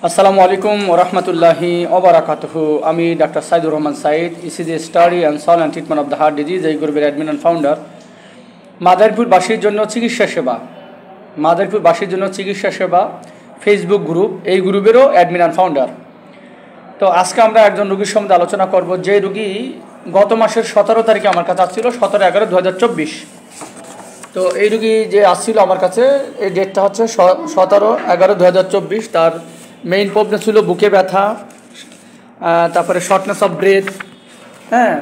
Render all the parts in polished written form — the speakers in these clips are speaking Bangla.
আসসালামু আলাইকুম ওরহমতুল্লাহি ওবারাকাতুহু। আমি doctor Saidur Rahman Saeed, ECG study and সল and treatment of the heart disease, এই গ্রুপের অ্যাডমিন অ্যান্ড ফাউন্ডার। মাদারীপুরবাসীর জন্য চিকিৎসা সেবা, মাদারীপুরবাসীর জন্য চিকিৎসা সেবা ফেসবুক গ্রুপ, এই গ্রুপেরও অ্যাডমিন অ্যান্ড ফাউন্ডার। তো আজকে আমরা একজন রুগীর সম্বন্ধে আলোচনা করব, যে রুগী গত মাসের 17 তারিখে আমার কাছে আসছিল, 17/11/2024। তো এই রুগী যে আসছিল আমার কাছে, এই ডেটটা হচ্ছে 17/11/2024। তার মেইন প্রবলেম ছিল বুকে ব্যথা, তারপরে শর্টনেস অফ ব্রেথ। হ্যাঁ,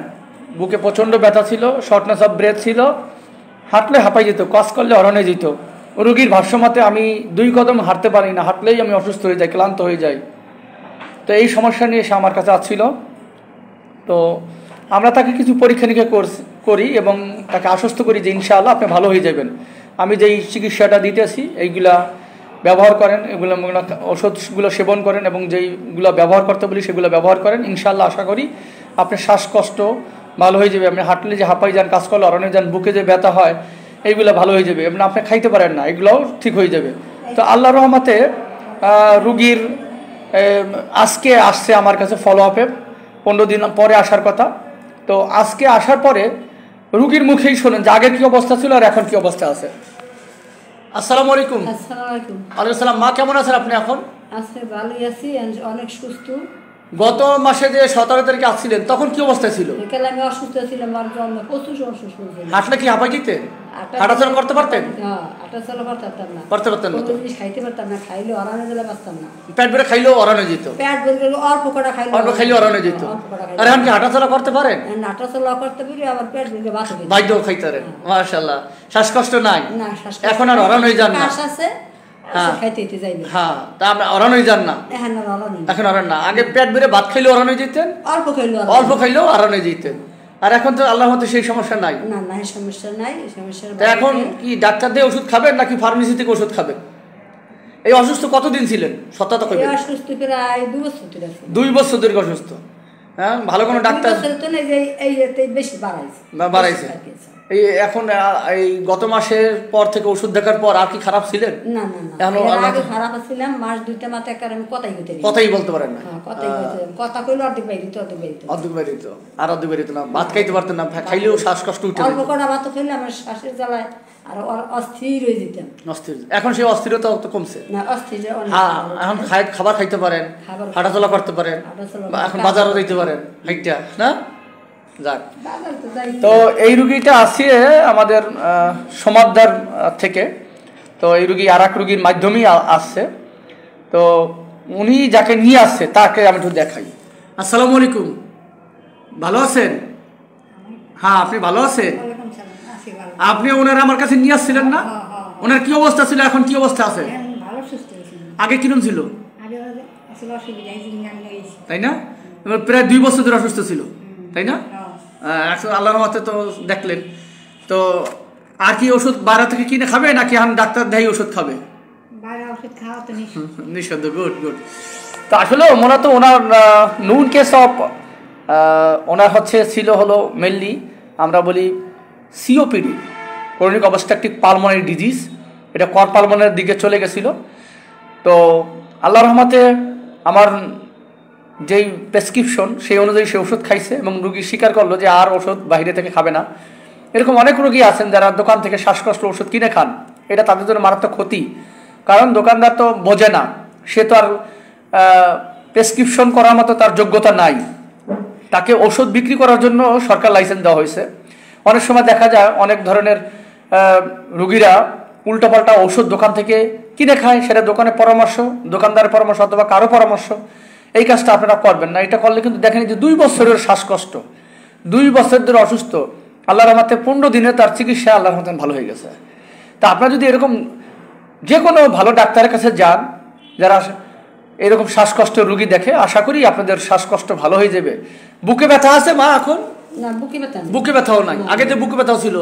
বুকে প্রচণ্ড ব্যথা ছিল, শর্টনেস অফ ব্রেথ ছিল, হাঁটলে হাঁপাই যেত, কাজ করলে অরণে যেত। রুগীর ভাষ্যমতে আমি 2 কদম হাঁটতে পারি না, হাঁটলেই আমি অসুস্থ হয়ে যাই, ক্লান্ত হয়ে যাই। তো এই সমস্যা নিয়ে সে আমার কাছে আসছিল। তো আমরা তাকে কিছু পরীক্ষা নিরীক্ষা করি এবং তাকে আশ্বস্ত করি যে ইনশাআল্লাহ আপনি ভালো হয়ে যাবেন। আমি যেই চিকিৎসাটা দিতেছি এইগুলা ব্যবহার করেন, এগুলো ওষুধগুলো সেবন করেন এবং যেইগুলো ব্যবহার করতে বলি সেগুলো ব্যবহার করেন। ইনশাআল্লাহ আশা করি আপনার শ্বাসকষ্ট ভালো হয়ে যাবে। আপনি হাঁটলে যে হাঁপাই যান, কাজ করলে অরণে যান, বুকে যে ব্যথা হয়, এইগুলো ভালো হয়ে যাবে। এবং আপনি খাইতে পারেন না, এগুলোও ঠিক হয়ে যাবে। তো আল্লাহর রহমতে রুগীর আজকে আসছে আমার কাছে ফলো আপে, 15 দিন পরে আসার কথা। তো আজকে আসার পরে রুগীর মুখেই শোনেন যে আগের কী অবস্থা ছিল আর এখন কী অবস্থা আছে। আসসালামু আলাইকুম। ওয়ালাইকুম আসসালাম। মা কেমন আছেন আপনি এখন? আজকে ভালোই আছি, অনেক সুস্থ। গত মাসে যে 17 তারিখে আসছিলেন তখন কি অবস্থা ছিল? বিকেলে আমি অসুস্থ ছিলাম, প্রচুর অসুস্থ ছিলাম। হাঁটলে কি হাঁপাই যেতেন? হাঁটাচলা করতে পারতেন? হাঁটাচলা করতে পারতাম না, করতে পারতেন না। জিনিস খাইতে পারতাম না, খাইলে অরানে গেলে পারতাম না। পেট ভরে খাইলেও অরানে যেত? পেট ভরে অল্প কটা খাইলে, অল্প খাইলে অরানে যেত। আর এখন কি হাঁটাচলা করতে পারেন? হাঁটাচলা করতে পারি, আবার পেট ভরে ভাত খাই, বাইদ্য খাইতে পারেন। মাশাআল্লাহ, শ্বাসকষ্ট নাই? না, এখন আর অরান হয়ে যান না? আছে, খাইতে যাই না। হ্যাঁ, তা আমরা অরান হয়ে যান না এখন? অরান না। আগে পেট ভরে ভাত খাইলেও অরান হয়ে যেতেন, অল্প খাইলেও অরান হয়ে যেতেন। আর এখন তো আল্লাহর মধ্যে সেই সমস্যা নাই। না, এই সমস্যা নাই। এই সমস্যার এখন কি ডাক্তার দিয়ে ওষুধ খাবেন নাকি ফার্মেসি থেকে ওষুধ খাবেন? এই অসুস্থ কতদিন ছিলেন? সত্যতা কইবেন। অসুস্থ প্রায় 2 বছর ধরে। 2 বছর ধরে অসুস্থ? হ্যাঁ, ভালো কোনো ডাক্তার বেশি বাড়াইছে? এই এখন এই গত মাসের পর থেকে ওষুধ দেখার পর আর কি খারাপ ছিলেন? না, আগে খারাপ ছিলাম। মাস 2টা মাত্র আমি কথাই বলতে পারেন না। কথা কইলে অর্ধেক বাইরিত, আর অর্ধেক বাইরিত না। ভাত খাইতে পারতেন না, খাইলেও শ্বাসকষ্ট উঠে। অল্প কটা ভাত খাইলে আমার শ্বাসের জ্বালায় আর অস্থির হয়ে যেতাম। এখন সেই অস্থিরতা তো কমছে না? অস্থির এখন খাবার খাইতে পারেন, হাঁটাচলা করতে পারেন, এখন বাজারও যাইতে পারেন হাইটা না? যাক। তো এই রুগীটা আসছে আমাদের সমাদদার থেকে। তো এই রুগী আর এক রুগীর মাধ্যমেই আসছে। তো উনি যাকে নিয়ে আসছে তাকে আমি একটু দেখাই। আসসালামু আলাইকুম, ভালো আছেন? হ্যাঁ, আপনি ভালো আছেন? আপনি ওনারা আমার কাছে নিয়ে আসছিলেন না? ওনার কি অবস্থা ছিল, এখন কি অবস্থা আছে? আগে কিরম ছিল? তাই না? প্রায় 2 বছর ধরে অসুস্থ ছিল, তাই না? আল্লাহর রহমতে তো দেখলেন। তো আর কি ওষুধ বাইরে থেকে কিনে খাবে নাকি এখন ডাক্তার দেয় ওষুধ খাবে? নিঃসন্দ। গুড। তো আসলে মূলত ওনার নুন কেস অফ ওনার ছিল হলো মেনলি আমরা বলি COPD, chronic obstructive pulmonary disease. এটা কর পালমোনারির দিকে চলে গেছিল। তো আল্লাহর রহমতে আমার যেই প্রেসক্রিপশন সেই অনুযায়ী সে ওষুধ খাইছে এবং রুগী স্বীকার করলো যে আর ওষুধ বাইরে থেকে খাবে না। এরকম অনেক রুগী আছেন যারা দোকান থেকে শ্বাসকষ্ট ওষুধ কিনে খান। এটা তাদের জন্য মারাত্মক ক্ষতি, কারণ দোকানদার তো বোঝে না, সে তো আর প্রেসক্রিপশন করার মতো তার যোগ্যতা নাই। তাকে ওষুধ বিক্রি করার জন্য সরকার লাইসেন্স দেওয়া হয়েছে। অনেক সময় দেখা যায় অনেক ধরনের রুগীরা উল্টোপাল্টা ওষুধ দোকান থেকে কিনে খায়। সেটা দোকানদারের পরামর্শ অথবা কারো পরামর্শ। এই কাজটা আপনারা করবেন না। এটা করলে কিন্তু দেখেন যে 2 বছরের শ্বাসকষ্ট, 2 বছর ধরে অসুস্থ, আল্লাহর রহমতে 15 দিনে তার চিকিৎসা আল্লাহর রহমতে ভালো হয়ে গেছে। তা আপনারা যদি এরকম যে কোনো ভালো ডাক্তারের কাছে যান যারা এরকম শ্বাসকষ্টের রুগী দেখে, আশা করি আপনাদের শ্বাসকষ্ট ভালো হয়ে যাবে। বুকে ব্যথা আছে মা এখন? না, বুকে ব্যথাও নাই। আগে যে বুকে ব্যথাও ছিল,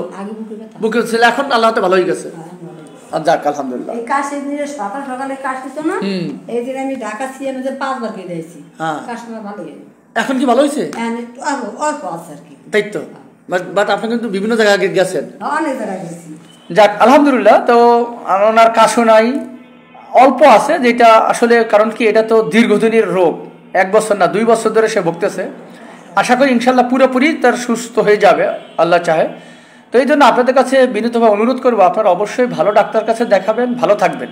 বুকে ছিল, এখন আল্লাহ হাতে ভালো হয়ে গেছে। যাক, আলহামদুলিল্লাহ। এই কাশি দিনে সকালে কাশ দিত না, এই দিন আমি ঢাকা সিএমএ 5 বার খেয়ে দিয়েছি। কাশ ভালো হয়ে এখন কি ভালো হয়েছে? অল্প আছে আর কি। তাই তো। বাট আপনি কিন্তু বিভিন্ন জায়গায় গেছেন। অনেক জায়গায় গেছি। যাক, আলহামদুলিল্লাহ। তো ওনার কাশও নাই, অল্প আছে, যেটা আসলে কারণ কি এটা তো দীর্ঘদিনের রোগ, 1 বছর না 2 বছর ধরে সে ভুগতেছে। আশা করি ইনশাল্লাহ পুরোপুরি তার সুস্থ হয়ে যাবে আল্লাহ চাহে। তো এই জন্য আপনাদের কাছে বিনীতভাবে অনুরোধ করবো, আপনারা অবশ্যই ভালো ডাক্তার কাছে দেখাবেন, ভালো থাকবেন।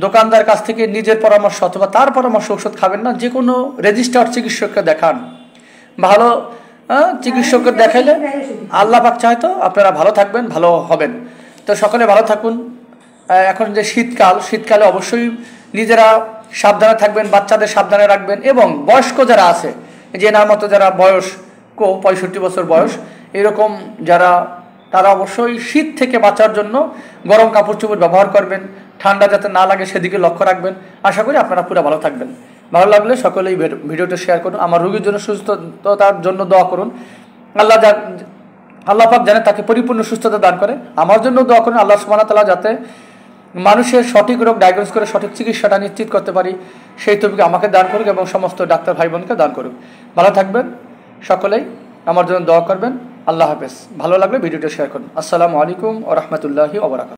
দোকানদার কাছ থেকে নিজের পরামর্শ অথবা তার পরামর্শ ওষুধ খাবেন না, যে কোনো রেজিস্টার্ড চিকিৎসককে দেখান। ভালো চিকিৎসককে দেখাইলে আল্লাহ পাক চায় তো আপনারা ভালো থাকবেন, ভালো হবেন। তো সকলে ভালো থাকুন। এখন যে শীতকালে অবশ্যই নিজেরা সাবধানে থাকবেন, বাচ্চাদের সাবধানে রাখবেন, এবং বয়স্ক যারা আছে, যে নার মতো যারা বয়স্ক 65 বছর বয়স এরকম যারা, তারা অবশ্যই শীত থেকে বাঁচার জন্য গরম কাপড় চোপড় ব্যবহার করবেন, ঠান্ডা যাতে না লাগে সেদিকে লক্ষ্য রাখবেন। আশা করি আপনারা পুরো ভালো থাকবেন। ভালো লাগলে সকলেই ভিডিওটা শেয়ার করুন। আমার রোগীর জন্য সুস্থতার জন্য দোয়া করুন। আল্লাহ পাক জানে তাকে পরিপূর্ণ সুস্থতা দান করে। আমার জন্য দোয়া করুন, আল্লাহ সুবহানাহু ওয়া তাআলা যাতে মানুষের সঠিক রোগ ডায়াগনোস করে সঠিক চিকিৎসাটা নিশ্চিত করতে পারি, সেই তৌফিক আমাকে দান করুক এবং সমস্ত ডাক্তার ভাই বোনকে দান করুক। ভালো থাকবেন সকলেই, আমার জন্য দোয়া করবেন। আল্লাহ হাফেজ। ভালো লাগলে ভিডিওটা শেয়ার করুন। আসসালামু আলাইকুম ওয়া রাহমাতুল্লাহি ওয়া বারাকাতুহু।